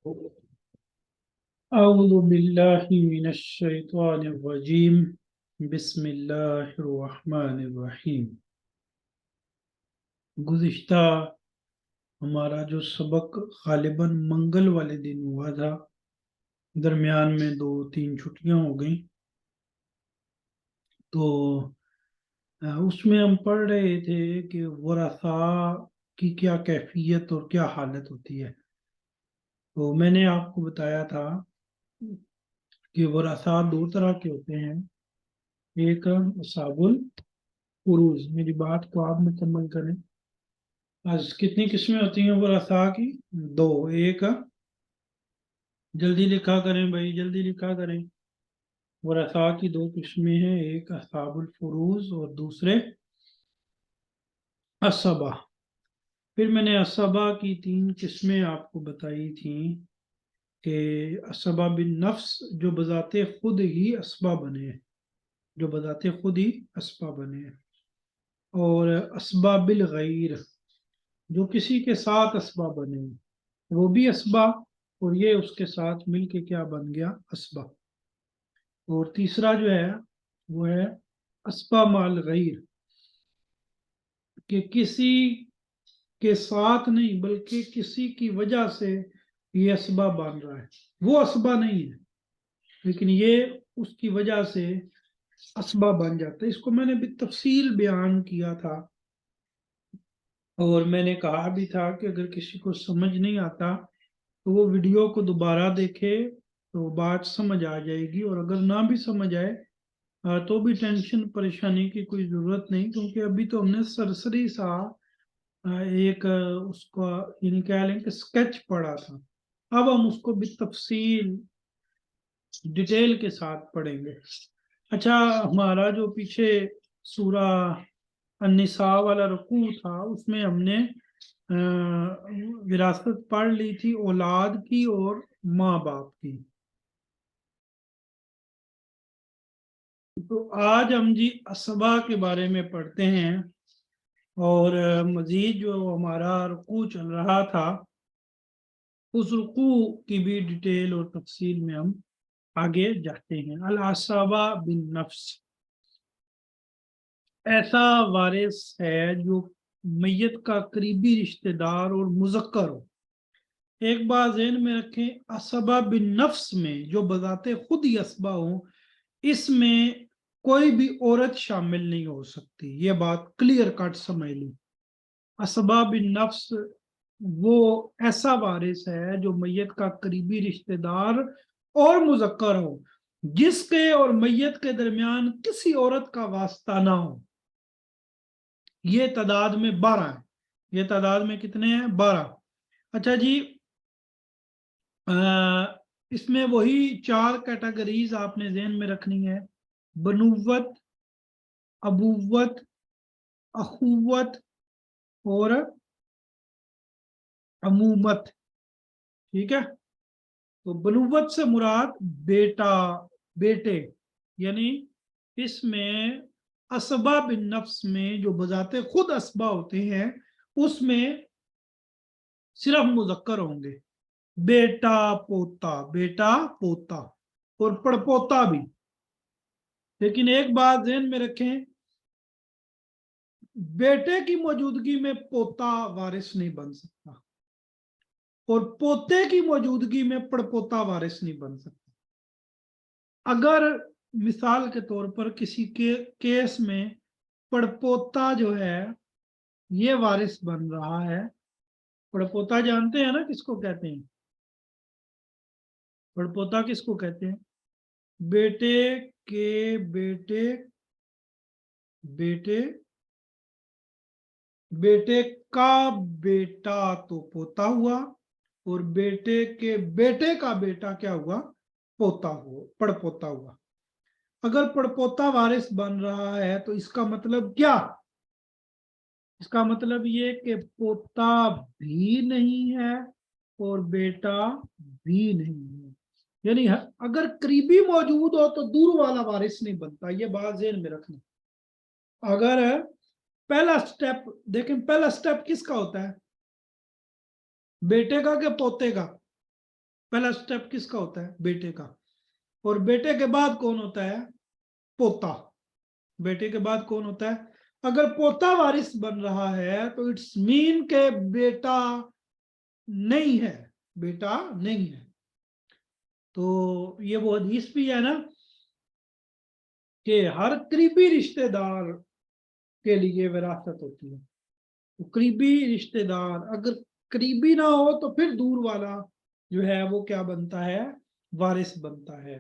أعوذ بالله من الشيطان الرجيم بسم الله الرحمن الرحیم۔ گزشتہ ہمارا جو سبق غالباً منگل والے دن ہوا تھا، درمیان میں 2-3 چھٹیاں ہو گئیں، تو اس میں ہم پڑھ رہے تھے کہ ورثاء کی کیا کیفیت اور کیا حالت ہوتی ہے۔ تو میں نے آپ کو بتایا تھا کہ ورثاء 2 طرح کے ہوتے ہیں، ایک اصحاب الفروض۔ میری بات کو آپ مکمل کریں۔ آج کتنی قسمیں ہوتی ہیں ورثاء کی؟ 2۔ ایک، جلدی لکھا کریں بھائی، جلدی لکھا کریں۔ ورثاء کی 2 قسمیں ہیں، ایک اصحاب الفروض اور دوسرے عصبہ۔ پھر میں نے عصبہ کی 3 قسمیں آپ کو بتائی تھیں کہ عصبہ بالنفس، جو بذات خود ہی عصبہ بنے ہیں، جو بذات خود ہی عصبہ بنے ہیں، اور عصبہ بالغیر، جو کسی کے ساتھ عصبہ بنے ہیں، وہ بھی عصبہ اور یہ اس کے ساتھ مل کے کیا بن گیا؟ عصبہ۔ اور تیسرا جو ہے وہ ہے عصبہ مال غیر، کہ کسی کے ساتھ نہیں بلکہ کسی کی وجہ سے یہ عصبہ بن رہا ہے، وہ عصبہ نہیں ہے لیکن یہ اس کی وجہ سے عصبہ بن جاتا ہے۔ اس کو میں نے بھی تفصیل بیان کیا تھا، اور میں نے کہا بھی تھا کہ اگر کسی کو سمجھ نہیں آتا تو وہ ویڈیو کو دوبارہ دیکھے تو بات سمجھ آ جائے گی، اور اگر نہ بھی سمجھ آئے تو بھی ٹینشن پریشانی کی کوئی ضرورت نہیں، کیونکہ ابھی تو ہم نے سرسری سا ایک اس کا یعنی کہہ لیں کہ اسکیچ پڑھا تھا۔ اب ہم اس کو بھی تفصیل ڈیٹیل کے ساتھ پڑھیں گے۔ اچھا، ہمارا جو پیچھے سورہ النساء والا رکوع تھا اس میں ہم نے وراثت پڑھ لی تھی اولاد کی اور ماں باپ کی۔ تو آج ہم جی عصبہ کے بارے میں پڑھتے ہیں، اور مزید جو ہمارا رکوع چل رہا تھا اس رکوع کی بھی ڈیٹیل اور تفصیل میں ہم آگے جاتے ہیں۔ العصبہ بالنفس، ایسا وارث ہے جو میت کا قریبی رشتہ دار اور مذکر ہو۔ ایک بات ذہن میں رکھیں، عصبہ بالنفس میں جو بذات خود ہی عصبہ ہو، اس میں کوئی بھی عورت شامل نہیں ہو سکتی، یہ بات کلیئر کٹ سمجھ لیں۔ عصبہ بالنفس وہ ایسا وارث ہے جو میت کا قریبی رشتہ دار اور مذکر ہو، جس کے اور میت کے درمیان کسی عورت کا واسطہ نہ ہو۔ یہ تعداد میں 12 ہے۔ یہ تعداد میں کتنے ہیں؟ 12۔ اچھا جی، اس میں وہی 4 کیٹیگریز آپ نے ذہن میں رکھنی ہے: بنوت، ابوت، اخوت اور عمومت۔ ٹھیک ہے؟ تو بنوت سے مراد بیٹا، بیٹے، یعنی اس میں عصبہ بالنفس میں جو بذات خود عصبہ ہوتے ہیں اس میں صرف مذکر ہوں گے، بیٹا پوتا، بیٹا پوتا اور پڑپوتا بھی۔ لیکن ایک بات ذہن میں رکھیں، بیٹے کی موجودگی میں پوتا وارث نہیں بن سکتا، اور پوتے کی موجودگی میں پڑپوتا وارث نہیں بن سکتا۔ اگر مثال کے طور پر کسی کے کیس میں پڑپوتا جو ہے یہ وارث بن رہا ہے، پڑپوتا جانتے ہیں نا کس کو کہتے ہیں؟ پڑپوتا کس کو کہتے ہیں؟ بیٹے کے بیٹے، بیٹے، بیٹے کا بیٹا تو پوتا ہوا، اور بیٹے کے بیٹے کا بیٹا کیا ہوا؟ پوتا ہوا، پڑپوتا ہوا۔ اگر پڑپوتا وارث بن رہا ہے تو اس کا مطلب کیا؟ اس کا مطلب یہ کہ پوتا بھی نہیں ہے اور بیٹا بھی نہیں ہے، یعنی اگر قریبی موجود ہو تو دور والا وارث نہیں بنتا، یہ بات ذہن میں رکھنا۔ اگر پہلا سٹیپ دیکھیں، پہلا سٹیپ کس کا ہوتا ہے؟ بیٹے کا کہ پوتے کا؟ पहला स्टेप किसका होता है? बेटे का। और बेटे के बाद कौन होता है? पोता। बेटे के बाद कौन होता है? अगर पोता वारिस बन रहा है तो इट्स मीन के बेटा नहीं है, बेटा नहीं है। तो ये वो हदीस भी है ना कि हर करीबी रिश्तेदार के लिए विरासत होती है। तो करीबी रिश्तेदार अगर करीबी ना हो तो फिर दूर वाला जो है वो क्या बनता है? वारिस बनता है।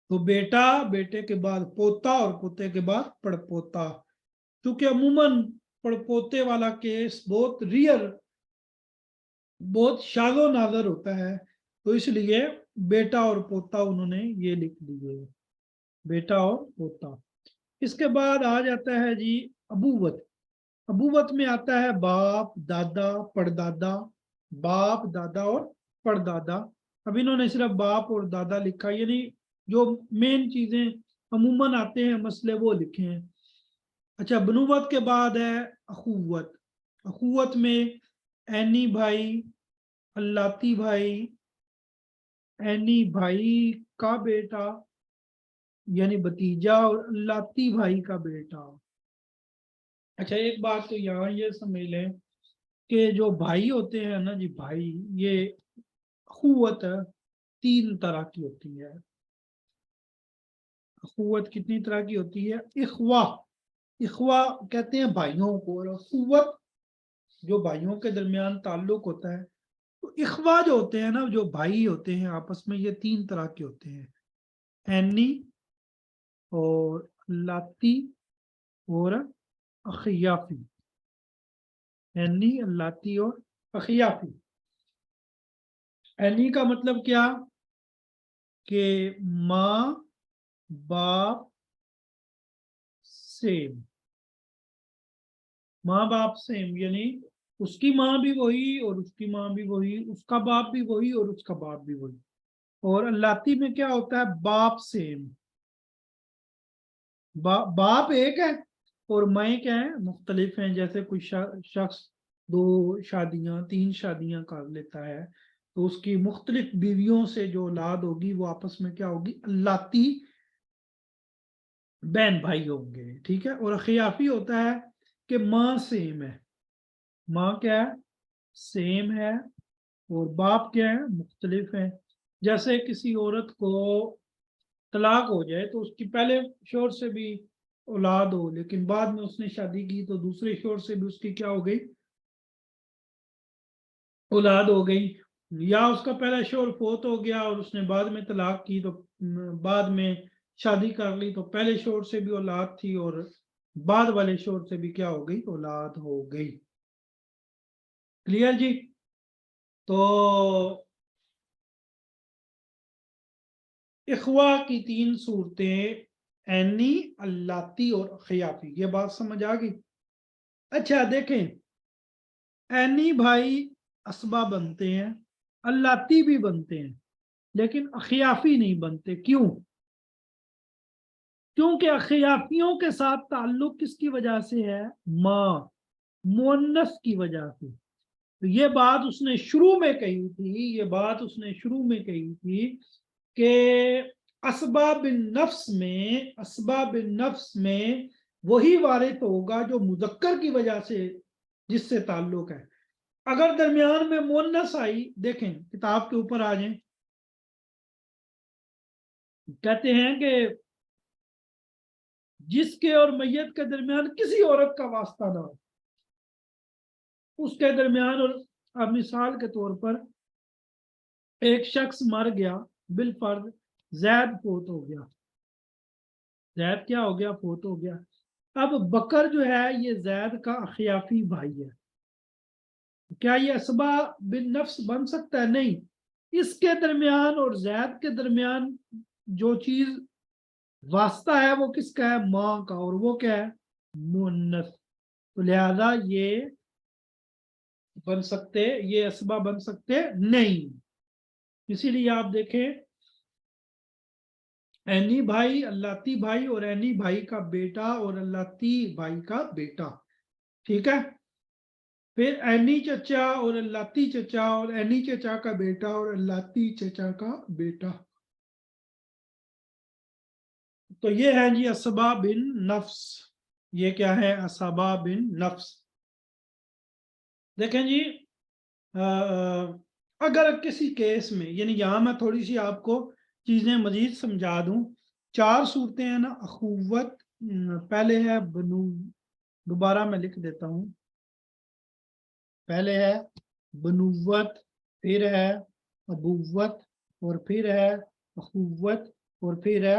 तो बेटा, बेटे के बाद पोता और पोते के बाद पड़पोता। क्योंकि अमूमन पड़पोते वाला केस बहुत रियर, बहुत शाज़ो नाज़र होता है, तो इसलिए बेटा और पोता उन्होंने ये लिख दिए, बेटा और पोता। इसके बाद आ जाता है जी अबूवत। अबूवत में आता है बाप, दादा, परदादा। बाप, दादा और परदादा। अब इन्होंने सिर्फ बाप और दादा लिखा, यानी जो मेन चीजें अमूमन आते हैं मसले वो लिखे हैं। अच्छा, बनुवत के बाद है अखुवत। अखुवत में एनी भाई, अल्लाती भाई, एनी भाई का बेटा यानी भतीजा, और अल्लाती भाई का बेटा। अच्छा, एक बात तो यहाँ ये समझ लें कि जो भाई होते हैं ना जी, भाई, ये अखुवत तीन तरह की होती है। अखुवत कितनी तरह की होती है? इखवा, इखवा कहते हैं भाइयों को, और अखुवत जो भाइयों के दरमियान ताल्लुक होता है। तो इखवा जो होते हैं ना, जो भाई होते हैं आपस में, ये तीन तरह के होते हैं, एनी और लाती और अखियाफी। एनी, अल्लाती और अखियाफी। एनी का मतलब क्या? कि माँ बाप सेम, माँ बाप सेम, यानी उसकी माँ भी वही और उसकी माँ भी वही, उसका बाप भी वही और उसका बाप भी वही। और अल्लाती में क्या होता है? बाप सेम, बाप एक है और माएँ क्या है? मुख्तलिफ हैं। जैसे कोई शख्स दो शादियां, तीन शादियां कर लेता है, तो उसकी मुख्तलिफ बीवियों से जो औलाद होगी वो आपस में क्या होगी? अल्लाती बहन भाई होंगे, ठीक है। और खियाफी होता है कि माँ सेम है, माँ क्या है? सेम है, और बाप क्या है? मुख्तलिफ है। जैसे किसी औरत को तलाक हो जाए तो उसकी पहले शोहर से भी औलाद हो, लेकिन बाद में उसने शादी की तो दूसरे शोहर से भी उसकी क्या हो गई? औलाद हो गई। या उसका पहला शोहर फोत हो गया और उसने बाद में तलाक की, तो बाद में शादी कर ली, तो पहले शोहर से भी औलाद थी और बाद वाले शोहर से भी क्या हो गई? औलाद हो गई। क्लियर जी? तो इखवा की तीन सूरतें, एनी, अल्लाती और खियाफी। ये बात समझ आ गई? अच्छा देखें, एनी भाई असबा बनते हैं, अल्लाती भी बनते हैं, लेकिन अखियाफी नहीं बनते। क्यों? क्योंकि अखियाफियों के साथ ताल्लुक किसकी वजह से है? माँ, मुअन्नस की वजह से। तो ये बात उसने शुरू में कही थी, ये बात उसने शुरू में कही थी कि असबा बिन नफ्स में, असबा बिन नफ्स में वही वारिस होगा जो मुजक्कर की वजह से, जिससे ताल्लुक है। अगर दरमियान में मुन्नस आई, देखें किताब के ऊपर आ जाएं, कहते हैं कि जिसके और मैयत के दरमियान किसी औरत का वास्ता ना हो, उसके दरमियान। और अब मिसाल के तौर पर एक शख्स मर गया, बिलफर्ज जैद फोत हो गया, जैद क्या हो गया? फोत हो गया। अब बकर जो है ये जैद का अखियाफी भाई है, क्या ये असबा बिन नफ्स बन सकता है? नहीं। इसके दरमियान और जैद के दरमियान जो चीज वास्ता है वो किसका है? माँ का, और वो क्या है? मुन्नस। तो लिहाजा ये बन सकते, ये असबा बन सकते नहीं। इसीलिए आप देखें, एनी भाई, अल्लाती भाई, और एनी भाई का बेटा और अल्लाती भाई का बेटा, ठीक है। پھر اینی چچا اور اللاتی چچا اور اینی چچا کا بیٹا اور اللاتی چچا کا بیٹا. تو یہ ہے جی اسبا بن نفس. یہ کیا ہے؟ اسبا بن نفس. دیکھیں جی اگر کسی کیس میں، یعنی یہاں میں تھوڑی سی آپ کو چیزیں مزید سمجھا دوں. 4 صورتیں ہیں نا اخوت. پہلے ہے بنو، دوبارہ میں لکھ دیتا ہوں. پہلے ہے بنوت، پھر ہے ابوت، اور پھر ہے اخوت، اور پھر ہے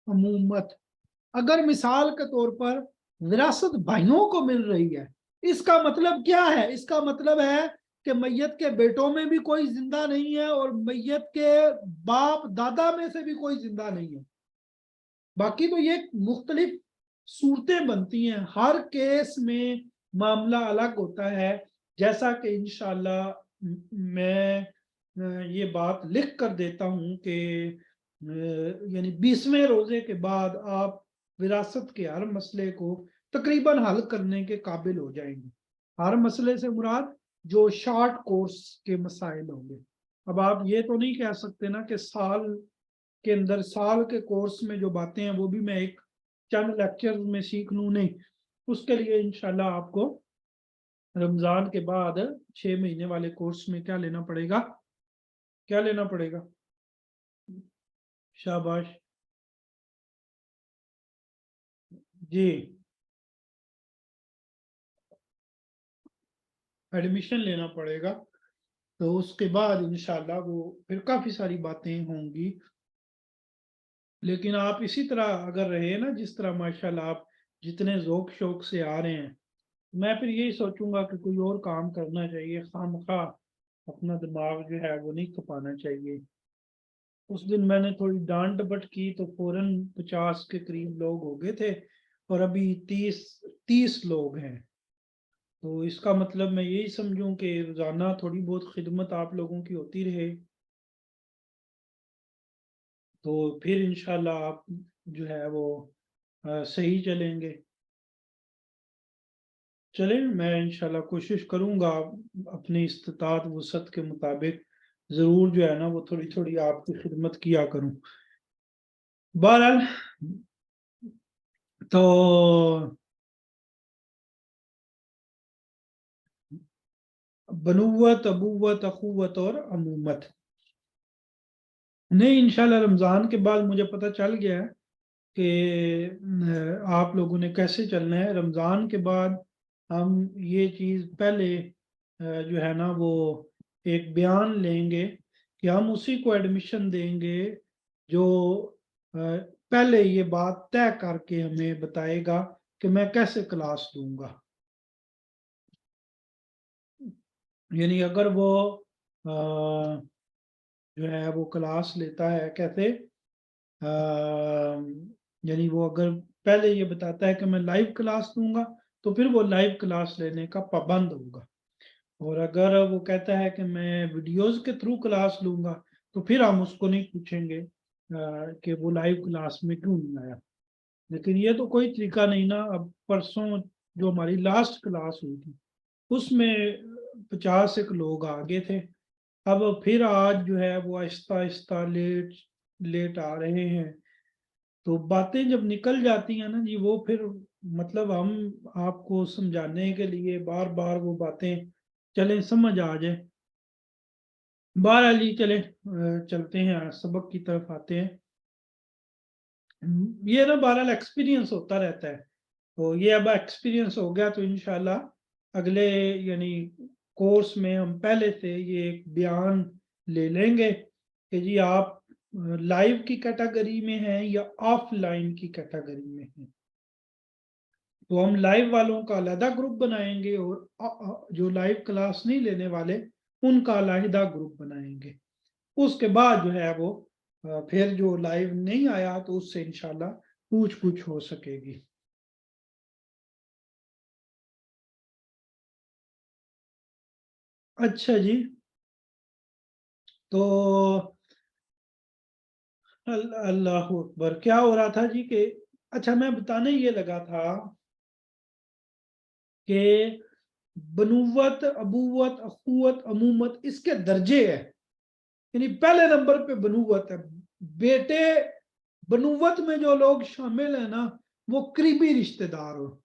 امومت. اگر مثال کے طور پر وراثت بھائیوں کو مل رہی ہے، اس کا مطلب کیا ہے؟ اس کا مطلب ہے کہ میت کے بیٹوں میں بھی کوئی زندہ نہیں ہے اور میت کے باپ دادا میں سے بھی کوئی زندہ نہیں ہے. باقی تو یہ مختلف صورتیں بنتی ہیں، ہر کیس میں معاملہ الگ ہوتا ہے. جیسا کہ انشاءاللہ میں یہ بات لکھ کر دیتا ہوں کہ یعنی 20ویں روزے کے بعد آپ وراثت کے ہر مسئلے کو تقریباً حل کرنے کے قابل ہو جائیں گے. ہر مسئلے سے مراد جو شارٹ کورس کے مسائل ہوں گے. اب آپ یہ تو نہیں کہہ سکتے نا کہ سال کے اندر، سال کے کورس میں جو باتیں ہیں وہ بھی میں ایک چند لیکچر میں سیکھ لوں. نہیں، اس کے لیے انشاءاللہ آپ کو رمضان کے بعد 6 مہینے والے کورس میں کیا لینا پڑے گا؟ کیا لینا پڑے گا؟ شاباش جی، ایڈمیشن لینا پڑے گا. تو اس کے بعد انشاءاللہ وہ پھر کافی ساری باتیں ہوں گی. لیکن آپ اسی طرح اگر رہے نا جس طرح ماشاءاللہ آپ جتنے ذوق شوق سے آ رہے ہیں، میں پھر یہی سوچوں گا کہ کوئی اور کام کرنا چاہیے. خواہ مخواہ اپنا دماغ جو ہے وہ نہیں کھپانا چاہیے. اس دن میں نے تھوڑی ڈانٹ ڈپٹ کی تو فوراً 50 کے قریب لوگ ہو گئے تھے، اور ابھی 30 لوگ ہیں. تو اس کا مطلب میں یہی سمجھوں کہ روزانہ تھوڑی بہت خدمت آپ لوگوں کی ہوتی رہے تو پھر انشاءاللہ آپ جو ہے وہ صحیح چلیں گے. چلیں، میں انشاءاللہ کوشش کروں گا اپنی استطاعت وسعت کے مطابق ضرور جو ہے نا وہ تھوڑی تھوڑی آپ کی خدمت کیا کروں. بہرحال تو بنوت، ابوت، اخوت اور امومت. نہیں، انشاءاللہ رمضان کے بعد مجھے پتہ چل گیا ہے کہ آپ لوگوں نے کیسے چلنا ہے. رمضان کے بعد ہم یہ چیز پہلے جو ہے نا وہ ایک بیان لیں گے کہ ہم اسی کو ایڈمیشن دیں گے جو پہلے یہ بات طے کر کے ہمیں بتائے گا کہ میں کیسے کلاس دوں گا. یعنی اگر وہ جو ہے وہ کلاس لیتا ہے کیسے، یعنی وہ اگر پہلے یہ بتاتا ہے کہ میں لائیو کلاس دوں گا تو پھر وہ لائیو کلاس لینے کا پابند ہوگا. اور اگر وہ کہتا ہے کہ میں ویڈیوز کے تھرو کلاس لوں گا تو پھر ہم اس کو نہیں پوچھیں گے کہ وہ لائیو کلاس میں کیوں نہیں آیا. لیکن یہ تو کوئی طریقہ نہیں نا. اب پرسوں جو ہماری لاسٹ کلاس ہوئی تھی اس میں 50 ایک لوگ آگے تھے. اب پھر آج جو ہے وہ آہستہ آہستہ لیٹ آ رہے ہیں. تو باتیں جب نکل جاتی ہیں نا جی وہ پھر مطلب ہم آپ کو سمجھانے کے لیے بار بار وہ باتیں چلیں سمجھ آ جائے. بہرحال جی چلیں چلتے ہیں سبق کی طرف آتے ہیں. یہ نا بہرحال ایکسپیرینس ہوتا رہتا ہے. تو یہ اب ایکسپیرینس ہو گیا تو انشاءاللہ اگلے یعنی کورس میں ہم پہلے سے یہ ایک بیان لے لیں گے کہ جی آپ لائیو کی کیٹیگری میں ہیں یا آف لائن کی کیٹیگری میں ہیں. تو ہم لائیو والوں کا علیحدہ گروپ بنائیں گے اور جو لائیو کلاس نہیں لینے والے ان کا علیحدہ گروپ بنائیں گے. اس کے بعد جو ہے وہ پھر جو لائیو نہیں آیا تو اس سے انشاءاللہ پوچھ گچھ ہو سکے گی. اچھا جی، تو اللہ اکبر، کیا ہو رہا تھا جی کہ اچھا میں بتانے یہ لگا تھا کہ बनुवत, अबूवत, अखुवत, अमूमत इसके दर्जे है। यानी पहले नंबर पे बनुवत है। बेटे बनुवत में जो लोग शामिल है ना, वो करीबी रिश्तेदार हो,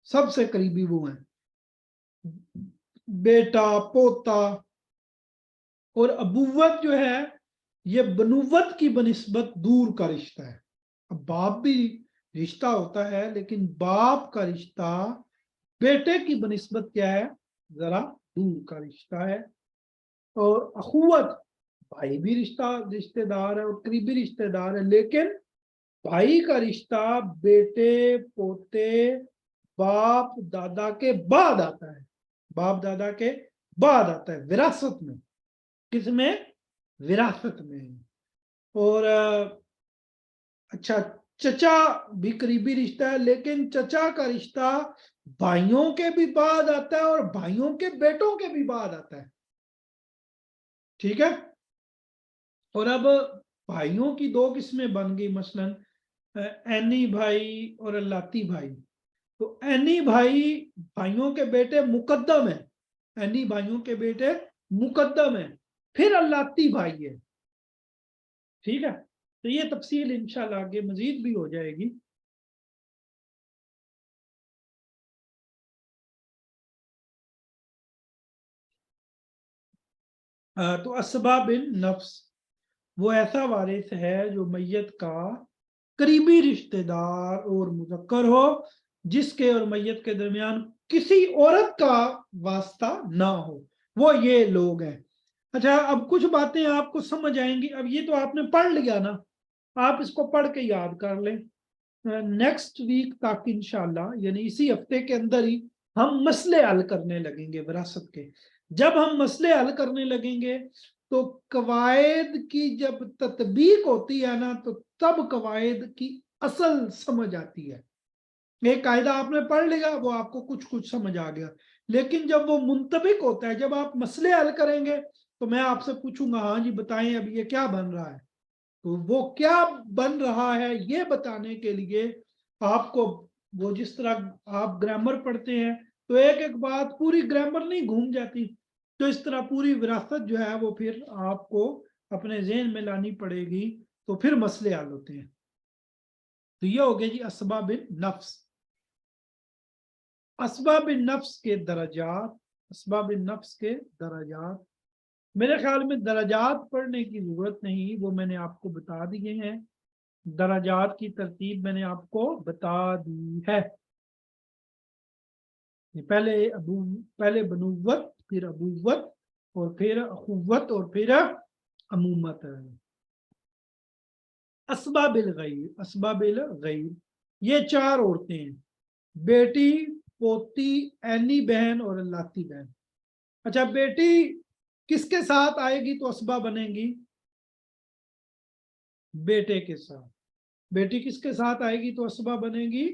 सबसे करीबी वो हैं, बेटा, पोता। और अबूवत जो है ये बनुवत की बनिस्बत दूर का रिश्ता है। अब बाप भी रिश्ता होता है, लेकिन बाप का रिश्ता बेटे की बनिस्बत क्या है, जरा दूर का रिश्ता है। और अखुवत, भाई भी रिश्तेदार है और करीबी रिश्तेदार है, लेकिन भाई का रिश्ता बेटे, पोते, बाप दादा के बाद आता है। बाप दादा के बाद आता है विरासत में। किसमें? विरासत में। और अच्छा, चचा भी करीबी रिश्ता है, लेकिन चचा का रिश्ता भाइयों के भी बाद आता है और भाइयों के बेटों के भी बाद आता है। ठीक है। और अब भाइयों की दो किस्में बन गई, मसलन एनी भाई और अल्लाती भाई। तो एनी भाई भाइयों के बेटे मुकद्दम है, एनी भाइयों के बेटे मुकद्दम है, फिर अल्लाती भाई है। ठीक है। तो ये तफसील इंशाल्लाह आगे मजीद भी हो जाएगी। तो असबा बिन नफ्स वो ऐसा वारिस है जो मैयत का करीबी रिश्तेदार और मुजक्कर हो, जिसके और मैयत के दरमियान किसी औरत का वास्ता ना हो, वो ये लोग हैं। अच्छा, अब कुछ बातें आपको समझ आएंगी। अब ये तो आपने पढ़ लिया ना, आप इसको पढ़ के याद कर लें। नेक्स्ट वीक तक इंशाल्लाह, यानी इसी हफ्ते के अंदर ही हम मसले हल करने लगेंगे विरासत के। जब हम मसले हल करने लगेंगे तो कवायद की जब तत्बीक होती है ना, तो तब कवायद की असल समझ आती है। एक कायदा आपने पढ़ लिया, वो आपको कुछ कुछ समझ आ गया, लेकिन जब वो मुंतबिक होता है, जब आप मसले हल करेंगे, तो मैं आपसे पूछूंगा, हाँ जी बताएं अब ये क्या बन रहा है। तो वो क्या बन रहा है ये बताने के लिए आपको, वो जिस तरह आप ग्रामर पढ़ते हैं तो एक एक बात पूरी ग्रामर नहीं घूम जाती, तो इस तरह पूरी विरासत जो है वो फिर आपको अपने ज़हन में लानी पड़ेगी, तो फिर मसले हल होते हैं। तो ये हो गया जी असबाब नफ्स। असबाब नफ्स के दर्जात, असबाब नफ्स के दर्जात, मेरे ख्याल में दर्जात पढ़ने की जरूरत नहीं, वो मैंने आपको बता दिए हैं। दराजात की तरतीब मैंने आपको बता दी है। पहले बनुवत, फिर अबूवत, और फिर अखुवत, और फिर अमूमत। असबाबिल गैर, असबाबिल गैर, ये चार औरतें हैं, बेटी, पोती, ऐनी बहन और अल्लाती बहन। अच्छा, बेटी किसके साथ आएगी तो असबा बनेंगी? बेटे के साथ। बेटी किसके साथ आएगी तो असबा बनेगी?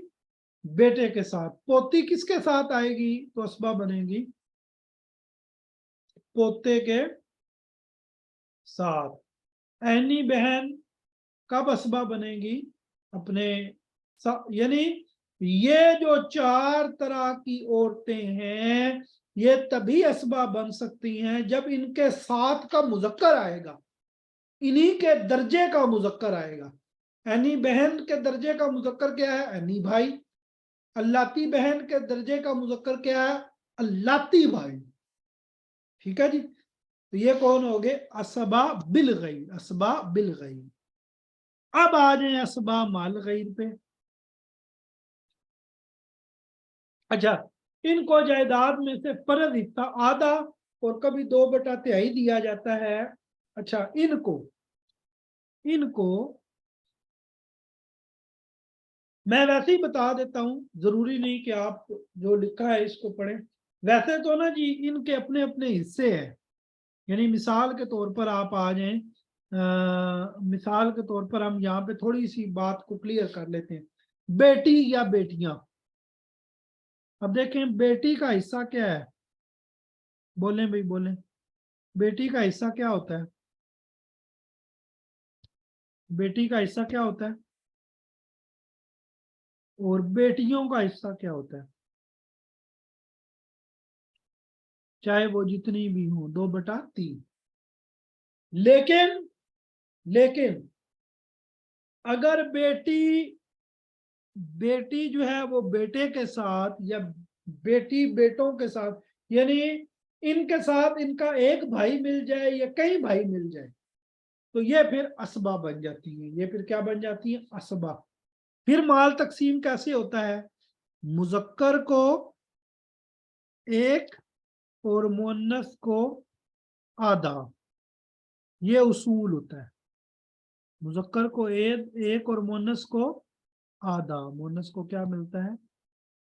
बेटे के साथ। पोती किसके साथ आएगी तो असबा बनेगी? पोते के साथ। ऐनी बहन कब असबा बनेगी? अपने यानी ये जो चार तरह की औरतें हैं, ये तभी असबा बन सकती हैं जब इनके साथ का मुजक्कर आएगा, इन्हीं के दर्जे का मुजक्कर आएगा। ऐनी बहन के दर्जे का मुजक्कर क्या है? ऐनी भाई। अल्लाती बहन के दर्जे का मुजक्कर क्या है? अल्लाती भाई। ठीक है जी। तो ये कौन हो गए? असबा बिल गई, असबा बिल गई। अब आ जाए असबा माल गैर पे। अच्छा, इनको जायदाद में से फर्ज हिस्सा आधा और कभी 2/3 दिया जाता है। अच्छा, इनको इनको मैं वैसे ही बता देता हूं, जरूरी नहीं कि आप जो लिखा है इसको पढ़ें। वैसे तो ना जी इनके अपने अपने हिस्से हैं। यानी मिसाल के तौर पर आप आ जाएं, मिसाल के तौर पर हम यहाँ पे थोड़ी सी बात को क्लियर कर लेते हैं। बेटी या बेटियां, अब देखें बेटी का हिस्सा क्या है, बोलें भाई बोलें, बेटी का हिस्सा क्या होता है? बेटी का हिस्सा क्या होता है? और बेटियों का हिस्सा क्या होता है? चाहे वो जितनी भी हो, 2/3। लेकिन अगर बेटी जो है वो बेटे के साथ या बेटी बेटों के साथ, यानी इनके साथ इनका एक भाई मिल जाए या कई भाई मिल जाए, तो ये फिर असबा बन जाती है। ये फिर क्या बन जाती है? असबा। फिर माल तकसीम कैसे होता है? मुजक्कर को एक और मुअन्नस को आधा, ये उसूल होता है। मुजक्कर को एक और मुअन्नस को आधा। मुअन्नस को क्या मिलता है?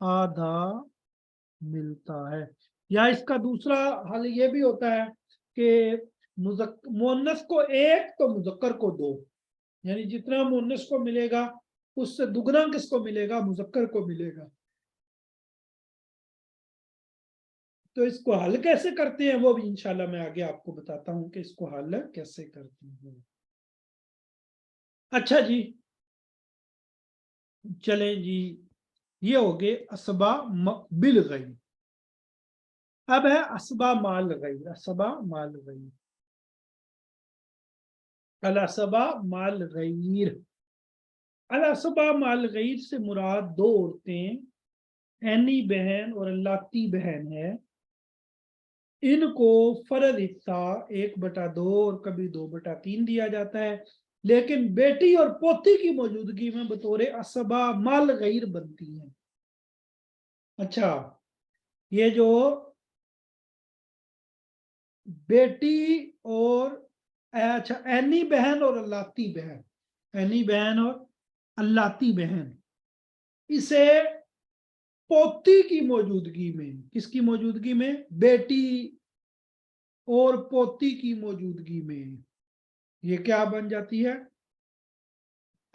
आधा मिलता है। या इसका दूसरा हल ये भी होता है कि मुअन्नस को एक तो मुजक्कर को दो, यानी जितना मुअन्नस को मिलेगा उससे दुगना किसको मिलेगा? मुजक्कर को मिलेगा। तो इसको हल कैसे करते हैं वो भी इंशाल्लाह मैं आगे आपको बताता हूं कि इसको हल कैसे करते हैं। अच्छा जी, चले जी, ये हो गए असबा बिल गई। अब है असबा माल गई। असबा माल गई, अल असबा माल गईर। अल असबा माल गईर से मुराद दो औरतें, ऐनी बहन और अल्लाती बहन है। इनको फर्ज हिस्सा 1/2 और कभी 2/3 दिया जाता है, लेकिन बेटी और पोती की मौजूदगी में बतौर असबा माल गईर बनती है। अच्छा, ये जो बेटी और अच्छा ऐनी बहन और अल्लाती बहन, ऐनी बहन और अल्लाती बहन, इसे पोती की मौजूदगी में, किसकी मौजूदगी में? बेटी और पोती की मौजूदगी में ये क्या बन जाती है?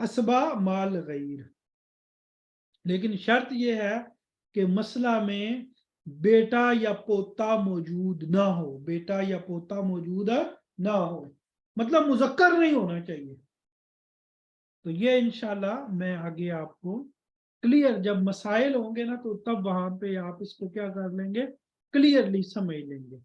असबा माल गईर। लेकिन शर्त यह है कि मसला में बेटा या पोता मौजूद ना हो। बेटा या पोता मौजूद ना हो, मतलब मुजक्कर नहीं होना चाहिए। तो ये इंशाल्लाह मैं आगे आपको क्लियर, जब मसाइल होंगे ना तो तब वहां पे आप इसको क्या कर लेंगे? क्लियरली समझ लेंगे।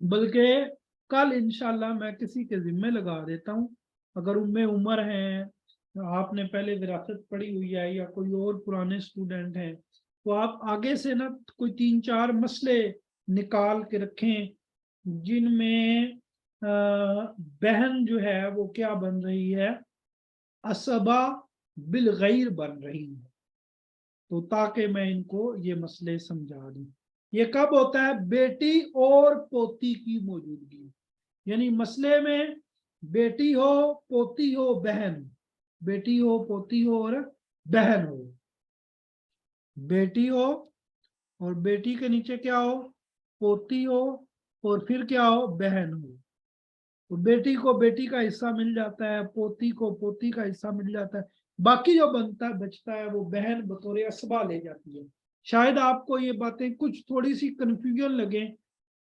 बल्कि कल इंशाल्लाह मैं किसी के जिम्मे लगा देता हूँ, अगर उम्मे उमर हैं, आपने पहले विरासत पढ़ी हुई है या कोई और पुराने स्टूडेंट हैं, तो आप आगे से ना कोई 3-4 मसले निकाल के रखें जिनमें बहन जो है वो क्या बन रही है? असबा बिल गैर बन रही है। तो ताकि मैं इनको ये मसले समझा दूं। ये कब होता है? बेटी और पोती की मौजूदगी, यानी मसले में बेटी हो, पोती हो, बहन, बेटी हो, पोती हो और बहन हो। बेटी हो और बेटी के नीचे क्या हो? पोती हो, और फिर क्या हो? बहन हो। तो बेटी को बेटी का हिस्सा मिल जाता है, पोती को पोती का हिस्सा मिल जाता है, बाकी जो बनता है बचता है वो बहन बतौर असबा ले जाती है। शायद आपको ये बातें कुछ थोड़ी सी कंफ्यूजन लगे,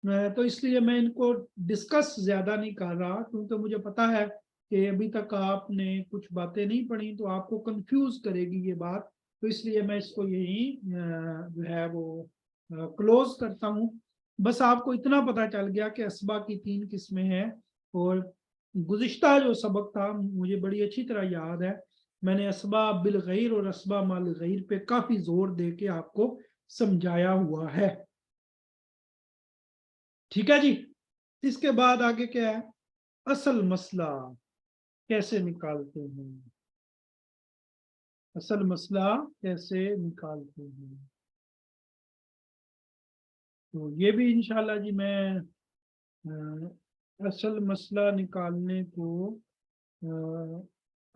तो इसलिए मैं इनको डिस्कस ज्यादा नहीं कर रहा, क्योंकि मुझे पता है कि अभी तक आपने कुछ बातें नहीं पढ़ी तो आपको कंफ्यूज करेगी ये बात। तो इसलिए मैं इसको यही जो है वो क्लोज करता हूँ। बस आपको इतना पता चल गया कि असबा की 3 किस्में हैं। और गुज़िश्ता जो सबक था मुझे बड़ी अच्छी तरह याद है, मैंने असबा बिल गैर और असबा माल गैर पे काफी जोर दे के आपको समझाया हुआ है। ठीक है जी। इसके बाद आगे क्या है? असल मसला कैसे निकालते हैं? असल मसला कैसे निकालते हैं? तो ये भी इंशाल्लाह जी मैं असल मसला निकालने को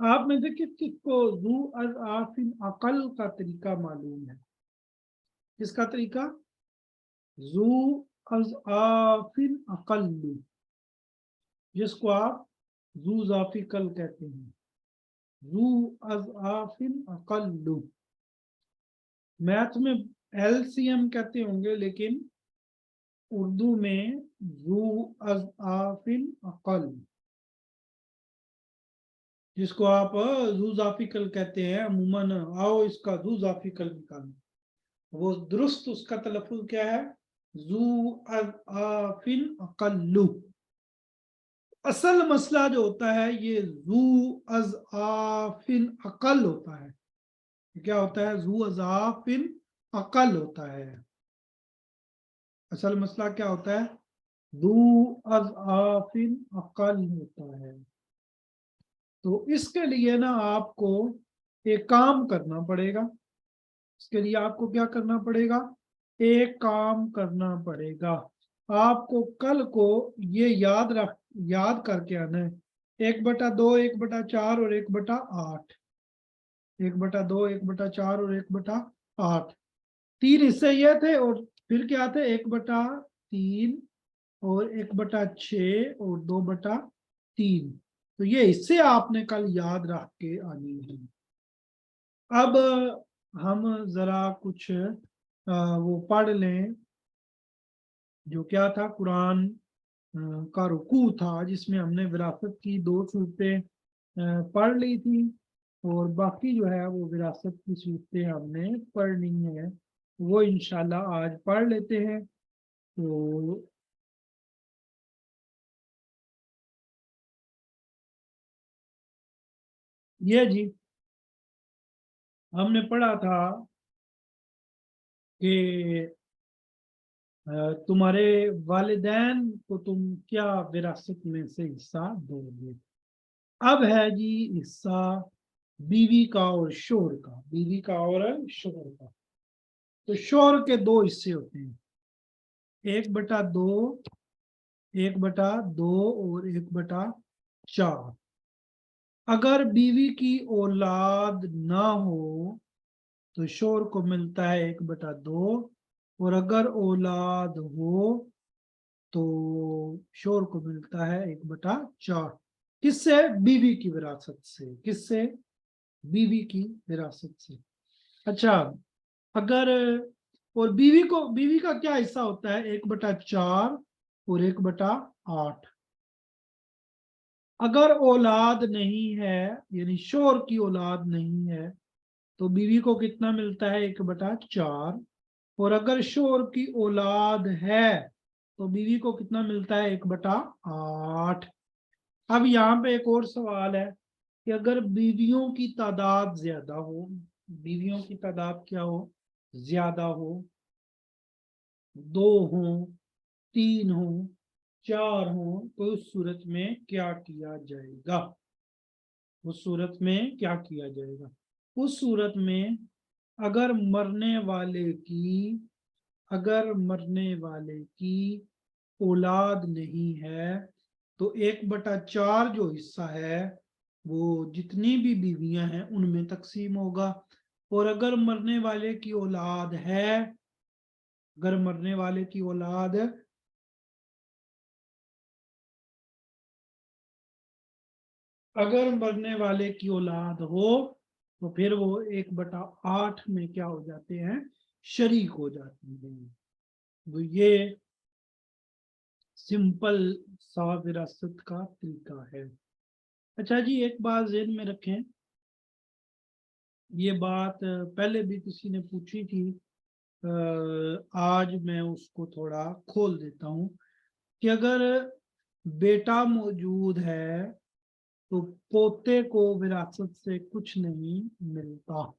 आप में से किस किसको जू अज आफिन अकल का तरीका मालूम है? किसका तरीका? जू अज आफिन अकल, जिसको आप जू जाफिकल कहते हैं। जू अज आफिन अकल, मैथ में एलसीएम कहते होंगे, लेकिन उर्दू में जू अज आफिन अकल, जिसको आप जू जाफिकल कहते हैं अमूमन। आओ इसका जू जाफिकल निकालें। वो दुरुस्त उसका तलफ़ुज़ क्या है? ज़ू अज़आफ़िन अक़ल्लु। असल मसला जो होता है ये ज़ू अज़आफ़िन अक़ल होता है। क्या होता है? ज़ू अज़ाफ़िन अक़ल होता है। असल मसला क्या होता है? ज़ू अज़आफ़िन अक़ल होता है। तो इसके लिए ना आपको एक काम करना पड़ेगा। इसके लिए आपको क्या करना पड़ेगा? एक काम करना पड़ेगा। आपको कल को ये याद करके आना है, 1/2, 1/4 और 1/8। 1/2, 1/4 और 1/8। 3 हिस्से ये थे और फिर क्या थे? 1/3 और 1/6 और 2/3। तो ये हिस्से आपने कल याद रख के आनी है। अब हम जरा कुछ वो पढ़ लें, जो क्या था, कुरान का रुकू था जिसमें हमने विरासत की 2 सूरतें पढ़ ली थी, और बाकी जो है वो विरासत की सूरतें हमने पढ़नी है। वो इंशाल्लाह आज पढ़ लेते हैं। तो ये जी हमने पढ़ा था कि तुम्हारे वालिदैन को तुम क्या विरासत में से हिस्सा दोगे। अब है जी हिस्सा बीवी का और शोहर का। बीवी का और शोहर का। तो शोहर के 2 हिस्से होते हैं, 1/2, 1/2 और 1/4। अगर बीवी की औलाद ना हो तो शोहर को मिलता है 1/2, और अगर औलाद हो तो शोहर को मिलता है 1/4। किससे? बीवी की विरासत से। किससे? बीवी की विरासत से। अच्छा, अगर और बीवी का क्या हिस्सा होता है? 1/4 और 1/8। अगर औलाद नहीं है, यानी शोहर की औलाद नहीं है, तो बीवी को कितना मिलता है? 1/4। और अगर शोहर की औलाद है तो बीवी को कितना मिलता है? 1/8। अब यहाँ पे एक और सवाल है कि अगर बीवियों की तादाद ज्यादा हो, बीवियों की तादाद क्या हो? ज्यादा हो, 2 हो, 3 हो, 4 हो, तो उस सूरत में क्या किया जाएगा? उस सूरत में क्या किया जाएगा? उस सूरत में अगर मरने वाले की अगर मरने वाले की औलाद नहीं है तो 1/4 जो हिस्सा है वो जितनी भी बीवियां हैं उनमें तकसीम होगा। और अगर मरने वाले की औलाद अगर मरने वाले की औलाद हो तो फिर वो 1/8 में क्या हो जाते हैं? शरीक हो जाते हैं। तो ये सिंपल सा विरासत का तरीका है। अच्छा जी, एक बात ज़हन में रखें, ये बात पहले भी किसी ने पूछी थी, आज मैं उसको थोड़ा खोल देता हूँ कि अगर बेटा मौजूद है तो पोते को विरासत से कुछ नहीं मिलता।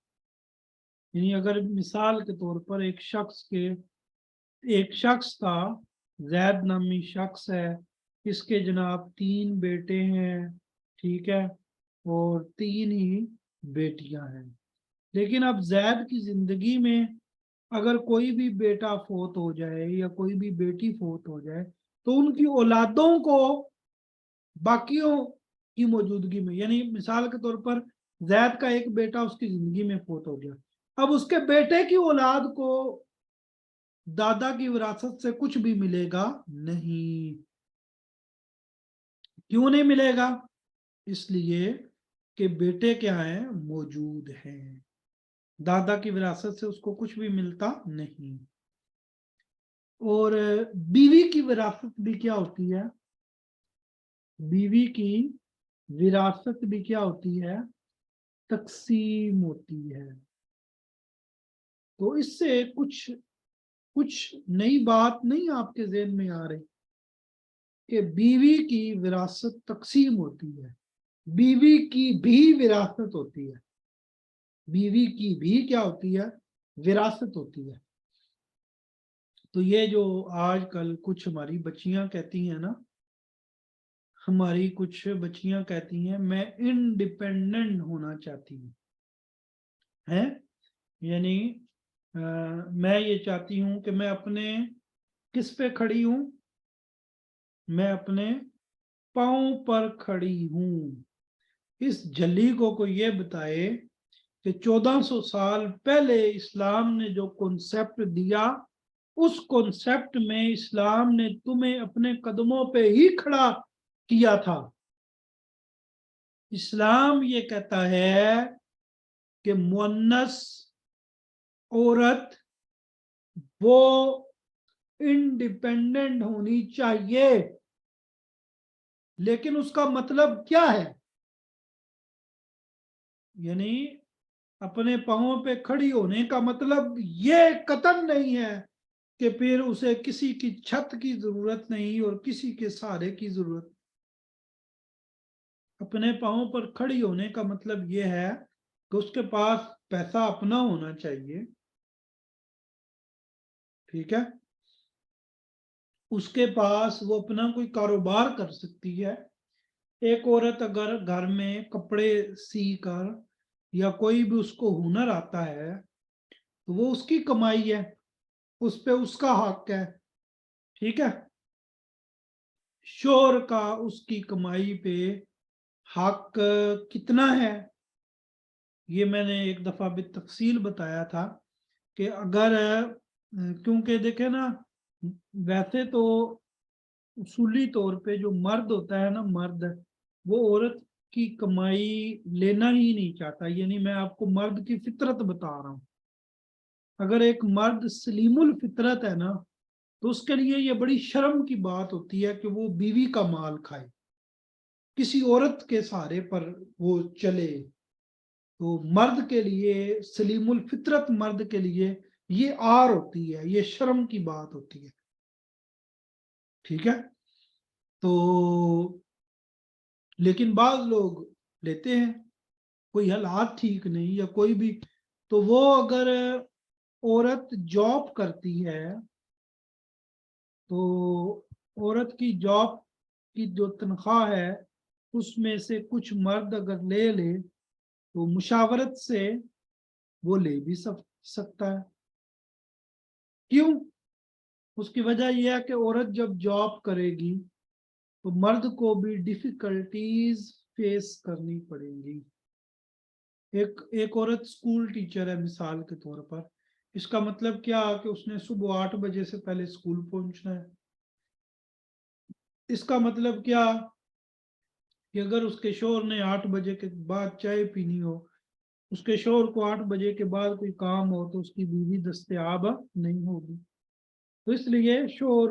यानी अगर मिसाल के तौर पर एक शख्स था, जैद नामी शख्स है, इसके जनाब 3 बेटे हैं, ठीक है, और 3 ही बेटियां हैं। लेकिन अब जैद की जिंदगी में अगर कोई भी बेटा फोत हो जाए या कोई भी बेटी फोत हो जाए तो उनकी औलादों को बाकियों की मौजूदगी में, यानी मिसाल के तौर पर जैद का एक बेटा उसकी जिंदगी में फोत हो गया, अब उसके बेटे की औलाद को दादा की विरासत से कुछ भी मिलेगा नहीं। क्यों नहीं मिलेगा? इसलिए कि बेटे क्या है? मौजूद हैं। दादा की विरासत से उसको कुछ भी मिलता नहीं। और बीवी की विरासत भी क्या होती है? बीवी की विरासत भी क्या होती है? तकसीम होती है। تو اس سے کچھ نئی بات نہیں آپ کے ذہن میں آ رہی کہ بیوی کی وراثت تقسیم ہوتی ہے، بیوی کی بھی وراثت ہوتی ہے، بیوی کی بھی کیا ہوتی ہے؟ وراثت ہوتی ہے۔ تو یہ جو آج کل کچھ ہماری بچیاں کہتی ہیں نا، ہماری کچھ بچیاں کہتی ہیں میں انڈیپینڈنٹ ہونا چاہتی ہوں، ہے یعنی میں یہ چاہتی ہوں کہ میں اپنے کس پہ کھڑی ہوں؟ میں اپنے پاؤں پر کھڑی ہوں۔ اس جلی کو یہ بتائے کہ 1400 سال پہلے اسلام نے جو کنسپٹ دیا، اس کنسپٹ میں اسلام نے تمہیں اپنے قدموں پہ ہی کھڑا کیا تھا۔ اسلام یہ کہتا ہے کہ مؤنث عورت وہ انڈیپینڈنٹ ہونی چاہیے، لیکن اس کا مطلب کیا ہے؟ یعنی اپنے پاؤں پہ کھڑی ہونے کا مطلب یہ قطعاً نہیں ہے کہ پھر اسے کسی کی چھت کی ضرورت نہیں اور کسی کے سہارے کی ضرورت۔ اپنے پاؤں پر کھڑی ہونے کا مطلب یہ ہے کہ اس کے پاس پیسہ اپنا ہونا چاہیے، ٹھیک ہے، اس کے پاس وہ اپنا کوئی کاروبار کر سکتی ہے۔ ایک عورت اگر گھر میں کپڑے سی کر یا کوئی بھی اس کو ہنر آتا ہے تو وہ اس کی کمائی ہے، اس پہ اس کا حق ہے، ٹھیک ہے۔ شوہر کا اس کی کمائی پہ حق کتنا ہے؟ یہ میں نے ایک دفعہ بھی تفصیل بتایا تھا کہ اگر کیونکہ دیکھیں نا، ویسے تو اصولی طور پہ جو مرد ہوتا ہے نا، مرد وہ عورت کی کمائی لینا ہی نہیں چاہتا، یعنی میں آپ کو مرد کی فطرت بتا رہا ہوں۔ اگر ایک مرد سلیم الفطرت ہے نا تو اس کے لیے یہ بڑی شرم کی بات ہوتی ہے کہ وہ بیوی کا مال کھائے، کسی عورت کے سہارے پر وہ چلے۔ تو مرد کے لیے، سلیم الفطرت مرد کے لیے یہ آر ہوتی ہے، یہ شرم کی بات ہوتی ہے، ٹھیک ہے۔ تو لیکن بعض لوگ لیتے ہیں، کوئی حالات ٹھیک نہیں یا کوئی بھی، تو وہ اگر عورت جاب کرتی ہے تو عورت کی جاب کی جو تنخواہ ہے اس میں سے کچھ مرد اگر لے لے تو مشاورت سے وہ لے بھی سکتا ہے۔ کیوں؟ اس کی وجہ یہ ہے کہ عورت جب جاب کرے گی تو مرد کو بھی ڈیفیکلٹیز فیس کرنی پڑیں گی۔ ایک عورت اسکول ٹیچر ہے مثال کے طور پر، اس کا مطلب کیا کہ اس نے صبح 8 بجے سے پہلے اسکول پہنچنا ہے۔ اس کا مطلب کیا کہ اگر اس کے شوہر نے 8 بجے کے بعد چائے پینی ہو، اس کے شوہر کو 8 بجے کے بعد کوئی کام ہو تو اس کی بیوی دستیاب نہیں ہوگی۔ تو اس لیے شوہر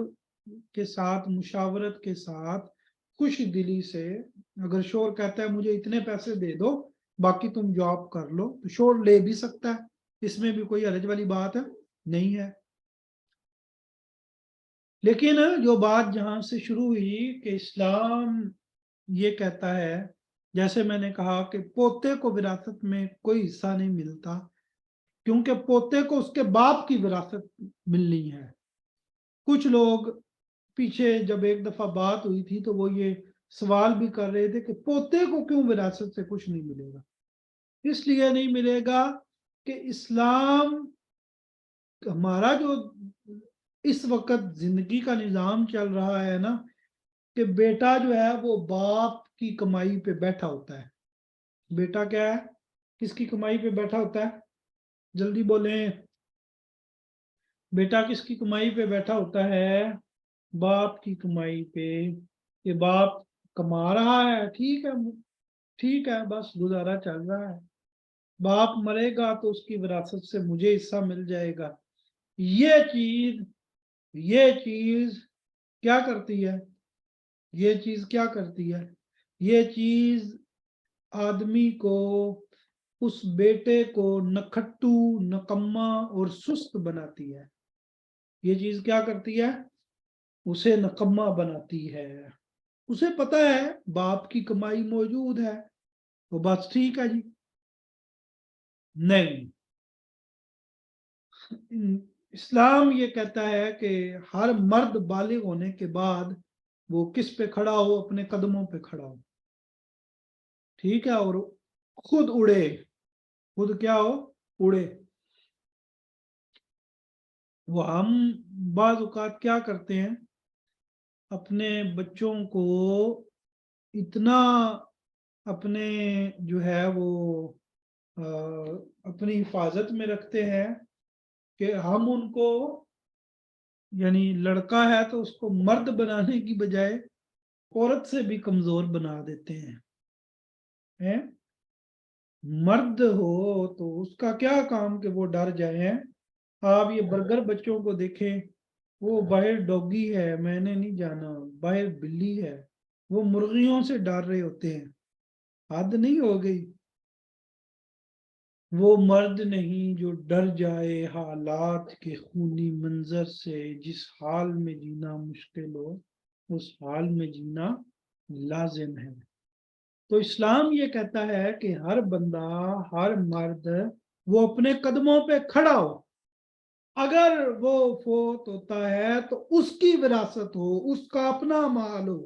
کے ساتھ مشاورت کے ساتھ خوش دلی سے، اگر شوہر کہتا ہے مجھے اتنے پیسے دے دو باقی تم جاب کر لو، تو شوہر لے بھی سکتا ہے، اس میں بھی کوئی حرج والی بات نہیں ہے۔ لیکن جو بات جہاں سے شروع ہوئی کہ اسلام یہ کہتا ہے، جیسے میں نے کہا کہ پوتے کو وراثت میں کوئی حصہ نہیں ملتا، کیونکہ پوتے کو اس کے باپ کی وراثت ملنی ہے۔ کچھ لوگ پیچھے جب ایک دفعہ بات ہوئی تھی تو وہ یہ سوال بھی کر رہے تھے کہ پوتے کو کیوں وراثت سے کچھ نہیں ملے گا؟ اس لیے نہیں ملے گا کہ اسلام ہمارا جو اس وقت زندگی کا نظام چل رہا ہے نا، کہ بیٹا جو ہے وہ باپ کی کمائی پہ بیٹھا ہوتا ہے۔ بیٹا کیا ہے؟ کس کی کمائی پہ بیٹھا ہوتا ہے؟ جلدی بولیں۔ بیٹا کس کی کمائی پہ بیٹھا ہوتا ہے؟ باپ کی کمائی پہ۔ کہ باپ کما رہا ہے، ٹھیک ہے، بس گزارا چل رہا ہے، باپ مرے گا تو اس کی وراثت سے مجھے حصہ مل جائے گا۔ یہ چیز کیا کرتی ہے؟ یہ چیز آدمی کو اس بیٹے کو نکھٹو، نکما اور سست بناتی ہے۔ یہ چیز کیا کرتی ہے؟ اسے نکما بناتی ہے۔ اسے پتا ہے باپ کی کمائی موجود ہے، تو بس ٹھیک ہے جی۔ نہیں، اسلام یہ کہتا ہے کہ ہر مرد بالغ ہونے کے بعد وہ کس پہ کھڑا ہو؟ اپنے قدموں پہ کھڑا ہو، ٹھیک ہے، اور خود اڑے، خود کیا ہو؟ اڑے۔ وہ ہم بعض اوقات کیا کرتے ہیں، اپنے بچوں کو اتنا اپنے جو ہے وہ اپنی حفاظت میں رکھتے ہیں کہ ہم ان کو، یعنی لڑکا ہے تو اس کو مرد بنانے کی بجائے عورت سے بھی کمزور بنا دیتے ہیں۔ مرد ہو تو اس کا کیا کام کہ وہ ڈر جائے۔ آپ یہ برگر بچوں کو دیکھیں، وہ باہر ڈوگی ہے میں نے نہیں جانا، باہر بلی ہے، وہ مرغیوں سے ڈر رہے ہوتے ہیں۔ حد نہیں ہو گئی؟ وہ مرد نہیں جو ڈر جائے حالات کے خونی منظر سے، جس حال میں جینا مشکل ہو اس حال میں جینا لازم ہے۔ تو اسلام یہ کہتا ہے کہ ہر بندہ، ہر مرد وہ اپنے قدموں پہ کھڑا ہو۔ اگر وہ فوت ہوتا ہے تو اس کی وراثت ہو، اس کا اپنا مال ہو۔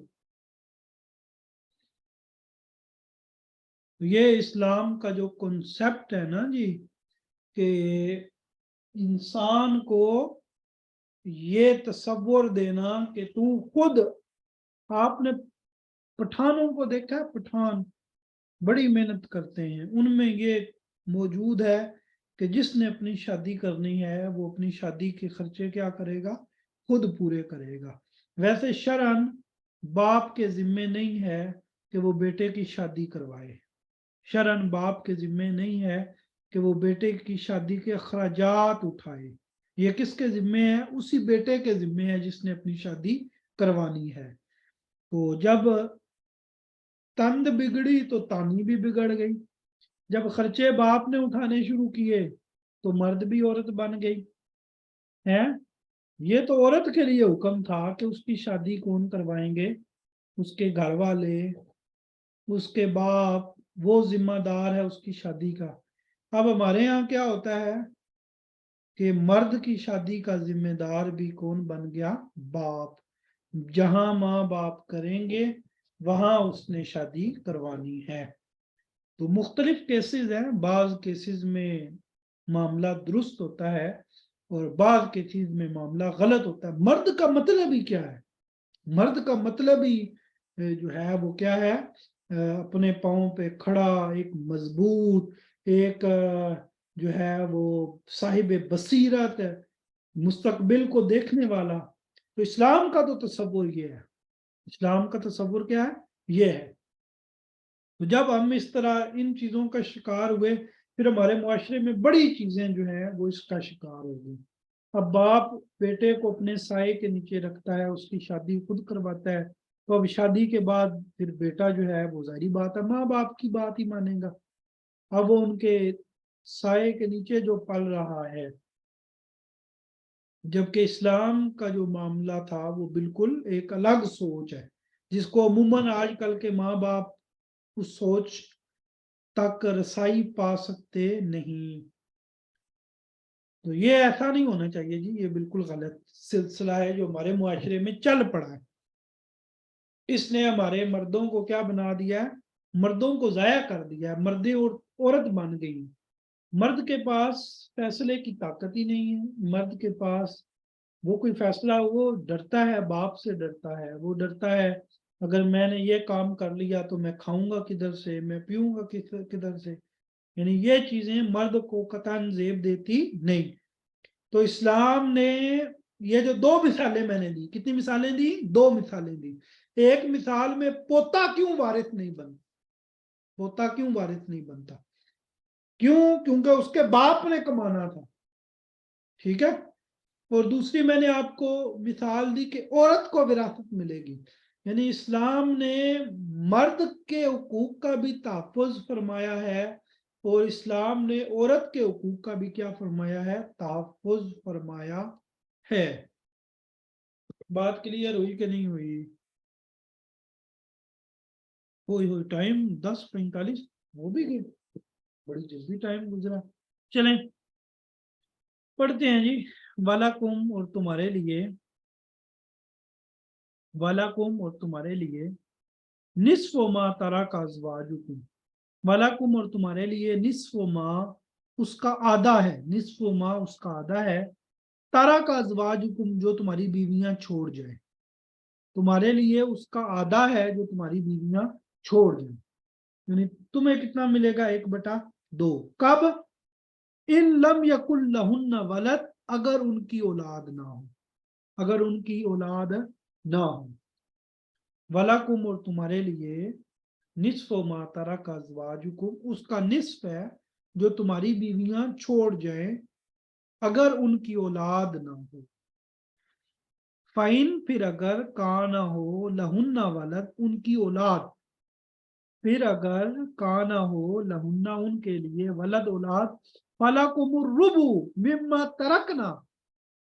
یہ اسلام کا جو کنسپٹ ہے نا جی، کہ انسان کو یہ تصور دینا کہ تو خود، آپ نے پٹھانوں کو دیکھا ہے، پٹھان بڑی محنت کرتے ہیں، ان میں یہ موجود ہے کہ جس نے اپنی شادی کرنی ہے وہ اپنی شادی کے خرچے کیا کرے گا؟ خود پورے کرے گا۔ ویسے شرعن باپ کے ذمے نہیں ہے کہ وہ بیٹے کی شادی کروائے، شرعن باپ کے ذمے نہیں ہے کہ وہ بیٹے کی شادی کے اخراجات اٹھائے۔ یہ کس کے ذمے ہے؟ اسی بیٹے کے ذمے ہے جس نے اپنی شادی کروانی ہے۔ تو جب تند بگڑی تو تانی بھی بگڑ گئی، جب خرچے باپ نے اٹھانے شروع کیے تو مرد بھی عورت بن گئی ہے۔ یہ تو عورت کے لیے حکم تھا کہ اس کی شادی کون کروائیں گے؟ اس کے گھر والے، اس کے باپ، وہ ذمہ دار ہے اس کی شادی کا۔ اب ہمارے یہاں کیا ہوتا ہے کہ مرد کی شادی کا ذمہ دار بھی کون بن گیا؟ باپ۔ جہاں ماں باپ کریں گے وہاں اس نے شادی کروانی ہے۔ تو مختلف کیسز ہیں، بعض کیسز میں معاملہ درست ہوتا ہے اور بعض کیسز میں معاملہ غلط ہوتا ہے۔ مرد کا مطلب ہی کیا ہے؟ مرد کا مطلب ہی جو ہے وہ کیا ہے؟ اپنے پاؤں پہ کھڑا، ایک مضبوط، ایک جو ہے وہ صاحب بصیرت، مستقبل کو دیکھنے والا۔ تو اسلام کا تو تصور یہ ہے، اسلام کا تصور کیا ہے؟ یہ ہے۔ تو جب ہم اس طرح ان چیزوں کا شکار ہوئے، پھر ہمارے معاشرے میں بڑی چیزیں جو ہیں وہ اس کا شکار ہو گئی۔ اب باپ بیٹے کو اپنے سائے کے نیچے رکھتا ہے، اس کی شادی خود کرواتا ہے، تو اب شادی کے بعد پھر بیٹا جو ہے وہ ظاہری بات ہے ماں باپ کی بات ہی مانے گا۔ اب وہ ان کے سائے کے نیچے جو پل رہا ہے، جبکہ اسلام کا جو معاملہ تھا وہ بالکل ایک الگ سوچ ہے، جس کو عموماً آج کل کے ماں باپ اس سوچ تک رسائی پا سکتے نہیں۔ تو یہ ایسا نہیں ہونا چاہیے جی، یہ بالکل غلط سلسلہ ہے جو ہمارے معاشرے میں چل پڑا ہے۔ اس نے ہمارے مردوں کو کیا بنا دیا ہے؟ مردوں کو ضائع کر دیا ہے، مرد اور عورت بن گئی۔ مرد کے پاس فیصلے کی طاقت ہی نہیں ہے، مرد کے پاس وہ کوئی فیصلہ، وہ ڈرتا ہے، باپ سے ڈرتا ہے، وہ ڈرتا ہے اگر میں نے یہ کام کر لیا تو میں کھاؤں گا کدھر سے، میں پیوں گا کدھر سے۔ یعنی یہ چیزیں مرد کو قطعاً زیب دیتی نہیں۔ تو اسلام نے یہ جو دو مثالیں میں نے دی، کتنی مثالیں دی؟ دو مثالیں دی۔ ایک مثال میں پوتا کیوں وارث نہیں بنتا؟ پوتا کیوں وارث نہیں بنتا؟ کیوں؟ کیونکہ اس کے باپ نے کمانا تھا، ٹھیک ہے۔ اور دوسری میں نے آپ کو مثال دی کہ عورت کو وراثت ملے گی۔ یعنی اسلام نے مرد کے حقوق کا بھی تحفظ فرمایا ہے اور اسلام نے عورت کے حقوق کا بھی کیا فرمایا ہے؟ تحفظ فرمایا ہے۔ بات کلیئر ہوئی کہ نہیں ہوئی؟ ہوئی ٹائم 10:45 وہ بھی گئے، بڑی جلدی ٹائم گزرا۔ چلیں پڑھتے ہیں جی۔ وَلَكُمْ اور تمہارے لیے، وَلَكُمْ اور تمہارے لیے، نصف ما ترک ازواجکم، وَلَكُمْ اور تمہارے لیے، نصف ما اس کا آدھا ہے، نصف ما اس کا آدھا ہے، ترک ازواجکم جو تمہاری بیویاں چھوڑ جائیں، تمہارے لیے اس کا آدھا ہے جو تمہاری بیویاں چھوڑ جائیں، یعنی تمہیں کتنا ملے گا؟ 1/2۔ کب؟ ان لم یکن لہن ولد، اگر ان کی اولاد نہ ہو، اگر ان کی اولاد نہ ہو۔ وَلَكُمْ اور تمہارے لیے، نصف ما ترک ازواجکم اس کا نصف ہے جو تمہاری بیویاں چھوڑ جائیں اگر ان کی اولاد نہ ہو۔ فَإِن پھر اگر کان ہو لہن ولد ان کی اولاد، پھر اگر کانا ہو لہن ان کے لیے ولد اولاد، فَلَكُمُ الرُّبُعُ مِمَّا تَرَکْنَا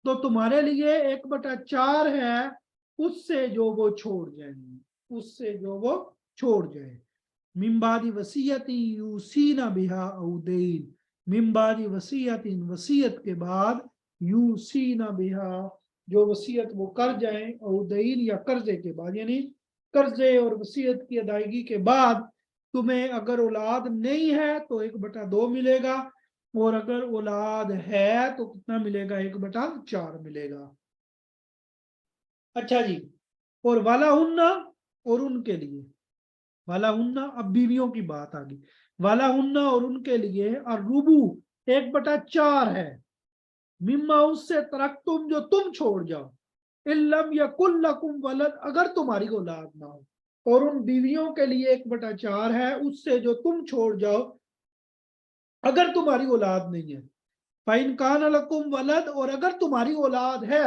تو تمہارے لیے 1/4 ہے اس سے جو وہ چھوڑ جائیں گے، اس سے جو وہ چھوڑ جائیں۔ من بعد وصیت یوصین بہا او دین، من بعد وصیت وصیت کے بعد، یوصین بہا جو وصیت وہ کر جائیں، او دین یا قرضے کے بعد، یعنی قرضے اور وصیت کی ادائیگی کے بعد تمہیں اگر اولاد نہیں ہے تو 1/2 ملے گا، اور اگر اولاد ہے تو کتنا ملے گا؟ 1/4 ملے گا۔ اچھا جی، اور وَلَہُنَّ اور ان کے لیے، وَلَہُنَّ اب بیویوں کی بات آ گئی، وَلَہُنَّ اور ان کے لیے، الربع 1/4 ہے، مما اس سے ترکتم جو تم چھوڑ جاؤ، ان لم یکن لکم ولد اگر تمہاری اولاد نہ ہو، اور ان بیویوں کے لیے 1/4 ہے اس سے جو تم چھوڑ جاؤ اگر تمہاری اولاد نہیں ہے۔ فَإِن كَانَ لَكُمْ وَلَد اور اگر تمہاری اولاد ہے،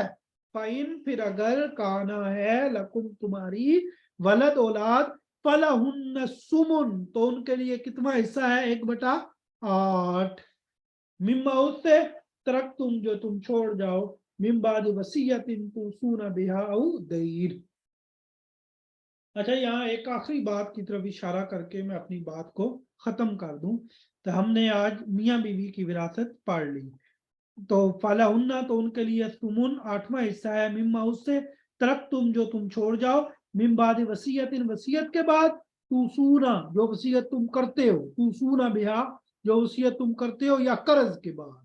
فَإِن پھر اگر کانا ہے لکم تمہاری ولد اولاد، فَلَهُنَّ الثُّمُنُ تو ان کے لیے کتنا حصہ ہے؟ 1/8، مما اس سے ترک تم جو تم چھوڑ جاؤ، من بعد وصیت توصون بہا او دین۔ اچھا یہاں ایک آخری بات کی طرف اشارہ کر کے میں اپنی بات کو ختم کر دوں، تو ہم نے آج میاں بیوی کی وراثت پڑھ لی، تو فَلَهُنَّ تو ان کے لیے الثُّمُنُ 8واں حصہ ہے، مما اس سے ترک تم جو تم چھوڑ جاؤ، من بعد وصیت وصیت کے بعد، توصون جو وصیت تم کرتے ہو، توصون بہا جو وصیت تم کرتے ہو، یا قرض کے بعد۔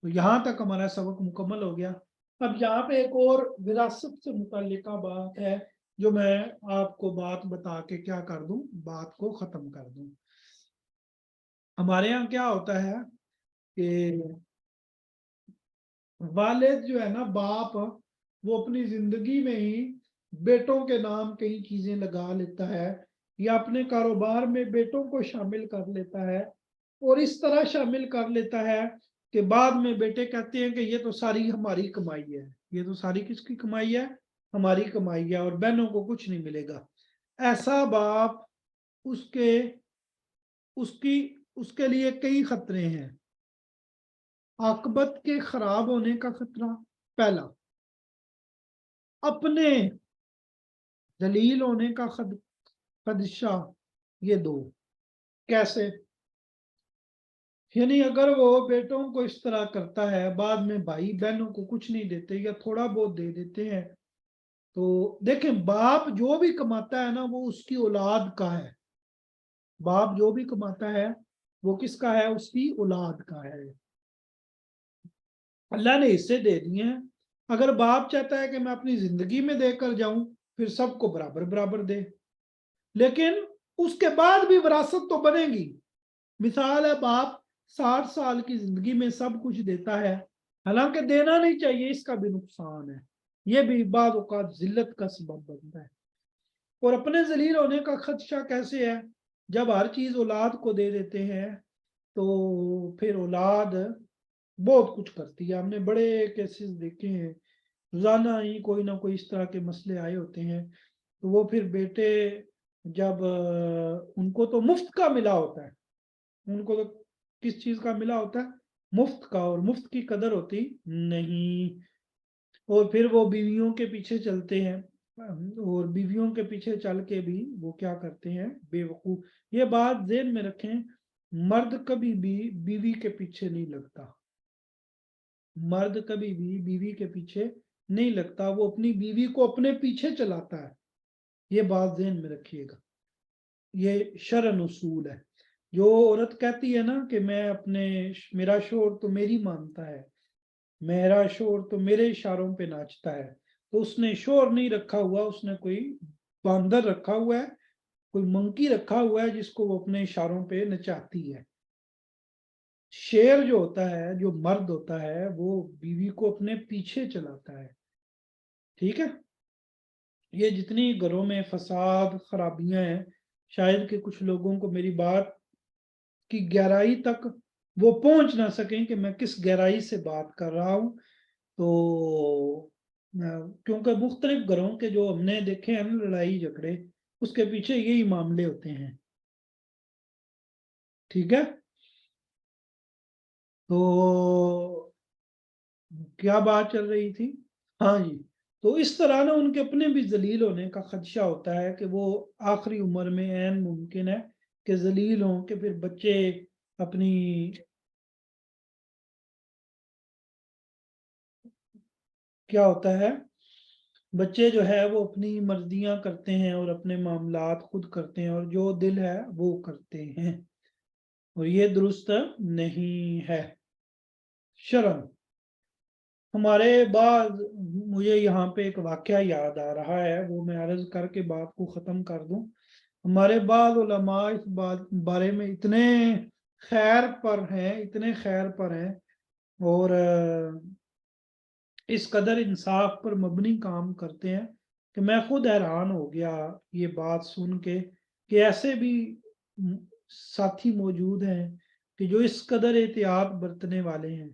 تو یہاں تک ہمارا سبق مکمل ہو گیا۔ اب یہاں پہ ایک اور وراثت سے متعلقہ بات ہے جو میں آپ کو بات بتا کے کیا کر دوں، بات کو ختم کر دوں۔ ہمارے یہاں کیا ہوتا ہے کہ والد جو ہے نا، باپ، وہ اپنی زندگی میں ہی بیٹوں کے نام کئی چیزیں لگا لیتا ہے، یا اپنے کاروبار میں بیٹوں کو شامل کر لیتا ہے، اور اس طرح شامل کر لیتا ہے کہ بعد میں بیٹے کہتے ہیں کہ یہ تو ساری ہماری کمائی ہے، یہ تو ساری کس کی کمائی ہے؟ ہماری کمائی ہے، اور بہنوں کو کچھ نہیں ملے گا۔ ایسا باپ، اس کے لیے کئی خطرے ہیں۔ عاقبت کے خراب ہونے کا خطرہ پہلا، اپنے ذلیل ہونے کا خدشہ یہ 2۔ کیسے؟ یعنی اگر وہ بیٹوں کو اس طرح کرتا ہے، بعد میں بھائی بہنوں کو کچھ نہیں دیتے یا تھوڑا بہت دے دیتے ہیں، تو دیکھیں باپ جو بھی کماتا ہے نا وہ اس کی اولاد کا ہے، باپ جو بھی کماتا ہے وہ کس کا ہے؟ اس کی اولاد کا ہے۔ اللہ نے حصے دے دیے ہیں، اگر باپ چاہتا ہے کہ میں اپنی زندگی میں دے کر جاؤں، پھر سب کو برابر برابر دے، لیکن اس کے بعد بھی وراثت تو بنے گی۔ مثال ہے، باپ 60 سال کی زندگی میں سب کچھ دیتا ہے، حالانکہ دینا نہیں چاہیے، اس کا بھی نقصان ہے، یہ بھی بعض اوقات ذلت کا سبب بنتا ہے۔ اور اپنے ذلیل ہونے کا خدشہ کیسے ہے؟ جب ہر چیز اولاد کو دے دیتے ہیں تو پھر اولاد بہت کچھ کرتی ہے۔ ہم نے بڑے کیسز دیکھے ہیں، روزانہ ہی کوئی نہ کوئی اس طرح کے مسئلے آئے ہوتے ہیں، تو وہ پھر بیٹے جب ان کو تو مفت کا ملا ہوتا ہے، ان کو تو किस चीज का मिला होता है? मुफ्त का, और मुफ्त की कदर होती नहीं। और फिर वो बीवियों के पीछे चलते हैं, और बीवियों के पीछे चल के भी वो क्या करते हैं? बेवकूफ। ये बात ध्यान में रखें, मर्द कभी भी बीवी के पीछे नहीं लगता। मर्द कभी भी बीवी के पीछे नहीं लगता, वो अपनी बीवी को अपने पीछे चलाता है। ये बात ध्यान में रखिएगा, ये शरन उसूल है। जो औरत कहती है ना कि मैं अपने, मेरा शोहर तो मेरी मानता है, मेरा शोहर तो मेरे इशारों पे नाचता है, तो उसने शोहर नहीं रखा हुआ, उसने कोई बांदर रखा हुआ है, कोई मंकी रखा हुआ है जिसको वो अपने इशारों पे नचाती है। शेर जो होता है, जो मर्द होता है, वो बीवी को अपने पीछे चलाता है। ठीक है? ये जितनी घरों में फसाद खराबियां हैं, शायद कि कुछ लोगों को मेरी बात की गहराई तक वो पहुंच ना सकें कि मैं किस गहराई से बात कर रहा हूं। तो क्योंकि मुख्तलिफ घरों के जो हमने देखे हैं ना लड़ाई झगड़े, उसके पीछे यही मामले होते हैं। ठीक है? तो क्या बात चल रही थी? हाँ जी। तो इस तरह ना उनके अपने भी जलील होने का खदशा होता है कि वो आखिरी उम्र में ऐन मुमकिन है कि जलील हों, कि फिर बच्चे अपनी, क्या होता है, बच्चे जो है वो अपनी मर्जियां करते हैं और अपने मामलात खुद करते हैं, और जो दिल है वो करते हैं, और ये दुरुस्त नहीं है। शर्म। हमारे बाद मुझे यहाँ पे एक वाकया याद आ रहा है, वो मैं अर्ज करके बात को ख़त्म कर दूं। हमारे बाद उलमा इस बात बारे में इतने खैर पर हैं, इतने खैर पर हैं, और इस कदर इंसाफ पर मबनी काम करते हैं कि मैं खुद हैरान हो गया ये बात सुन के, कि ऐसे भी साथी मौजूद हैं कि जो इस कदर एहतियात बरतने वाले हैं।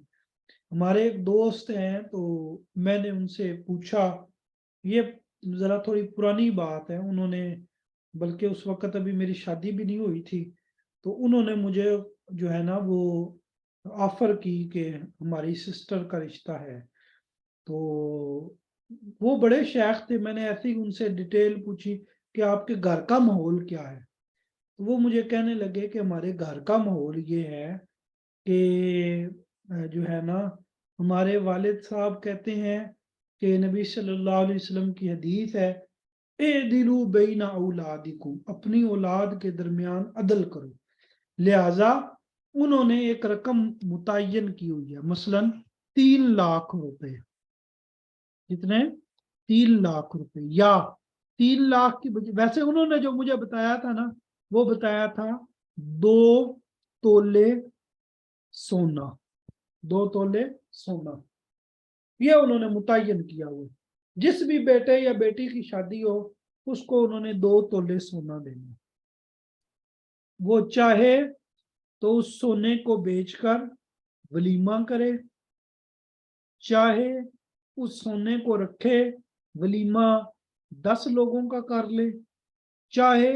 हमारे एक दोस्त हैं, तो मैंने उनसे पूछा, ये जरा थोड़ी पुरानी बात है, उन्होंने, बल्कि उस वक्त अभी मेरी शादी भी नहीं हुई थी, तो उन्होंने मुझे जो है ना वो ऑफर की कि हमारी सिस्टर का रिश्ता है। तो वो बड़े शेख थे, मैंने ऐसे ही उनसे डिटेल पूछी कि आपके घर का माहौल क्या है। तो वो मुझे कहने लगे कि हमारे घर का माहौल ये है कि जो है ना, हमारे वालिद साहब कहते हैं कि नबी सल्लल्लाहु अलैहि वसल्लम की हदीस है, ए दिलु बैना औलादिकुम, अपनी औलाद के दरमियान अदल करो। लिहाजा उन्होंने एक रकम मुतय्यन की हुई है, मसलन 3 लाख रुपए। कितने? 3 लाख रुपए, या 3 लाख की वैसे उन्होंने जो मुझे बताया था ना, वो बताया था 2 तोले सोना, 2 तोले सोना, ये उन्होंने मुतय्यन किया हुआ। जिस भी बेटे या बेटी की शादी हो, उसको उन्होंने 2 तोले सोना देना। वो चाहे तो उस सोने को बेचकर वलीमा करे, चाहे उस सोने को रखे, वलीमा 10 लोगों का कर ले, चाहे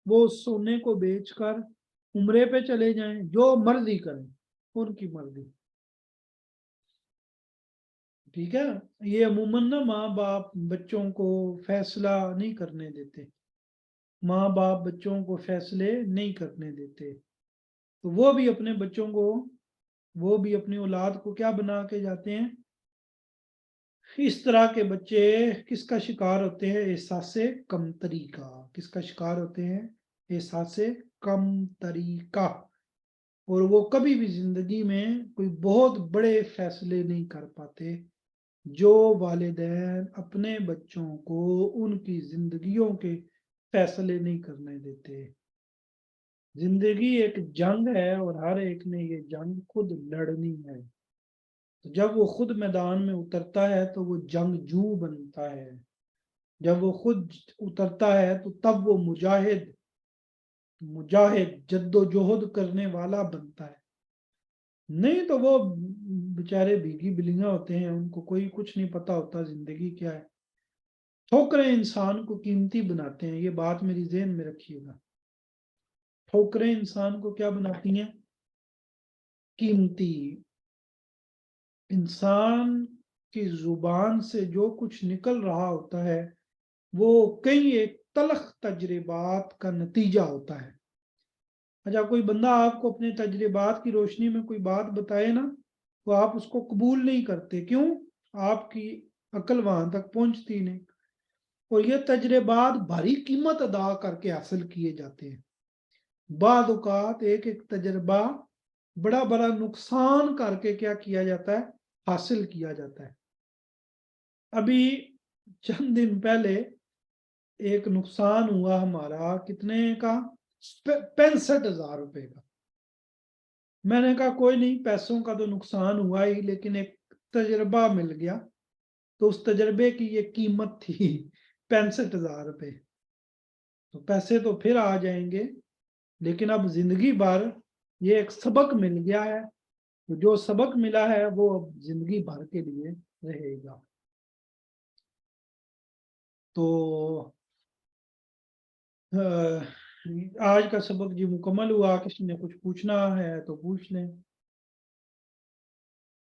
वो उस सोने को बेचकर उम्रे पे चले जाएं, जो मर्जी करें, उनकी मर्जी। ठीक है? ये अमूमन ना माँ बाप बच्चों को फैसला नहीं करने देते, माँ बाप बच्चों को फैसले नहीं करने देते। तो वो भी अपने बच्चों को, वो भी अपनी औलाद को क्या बना के जाते हैं? इस तरह के बच्चे किसका शिकार होते हैं? एहसासे कमतरी का। किसका शिकार होते हैं? एहसासे कमतरी का। और वो कभी भी जिंदगी में कोई बहुत बड़े फैसले नहीं कर पाते, जो वालिदैन अपने बच्चों को उनकी जिंदगियों के फैसले नहीं करने देते। जिंदगी एक जंग है, और हर एक ने ये जंग खुद लड़नी है। तो जब वो खुद मैदान में उतरता है तो वो जंगजू बनता है। जब वो खुद उतरता है तो तब वो मुजाहिद, मुजाहिद जद्दोजहद करने वाला बनता है। नहीं तो वो बेचारे भीगी बिल्लियां होते हैं, उनको कोई कुछ नहीं पता होता जिंदगी क्या है। ठोकरें इंसान को कीमती बनाते हैं, ये बात मेरी जेहन में रखिएगा। ठोकरें इंसान को क्या बनाती हैं? कीमती। इंसान की जुबान से जो कुछ निकल रहा होता है वो कई एक तलख तजर्बात का नतीजा होता है। अच्छा, कोई बंदा आपको अपने तजर्बात की रोशनी में कोई बात बताए ना, तो आप उसको कबूल नहीं करते। क्यों? आपकी अकल वहां तक पहुंचती नहीं। और ये तजर्बात भारी कीमत अदा करके हासिल किए जाते हैं। बाद औकात एक एक तजर्बा बड़ा बड़ा नुकसान करके क्या किया जाता है, हासिल किया जाता है। अभी चंद दिन पहले एक नुकसान हुआ हमारा, कितने का, 65,000 रुपए का। मैंने कहा कोई नहीं, पैसों का तो नुकसान हुआ ही, लेकिन एक तजर्बा मिल गया। तो उस तजर्बे की ये कीमत थी 65,000 रुपए। तो पैसे तो फिर आ जाएंगे, लेकिन अब जिंदगी भर ये एक सबक मिल गया है। तो जो सबक मिला है वो अब जिंदगी भर के लिए रहेगा। तो आज का सबक जी मुकम्मल हुआ। किसी ने कुछ पूछना है तो पूछ लें।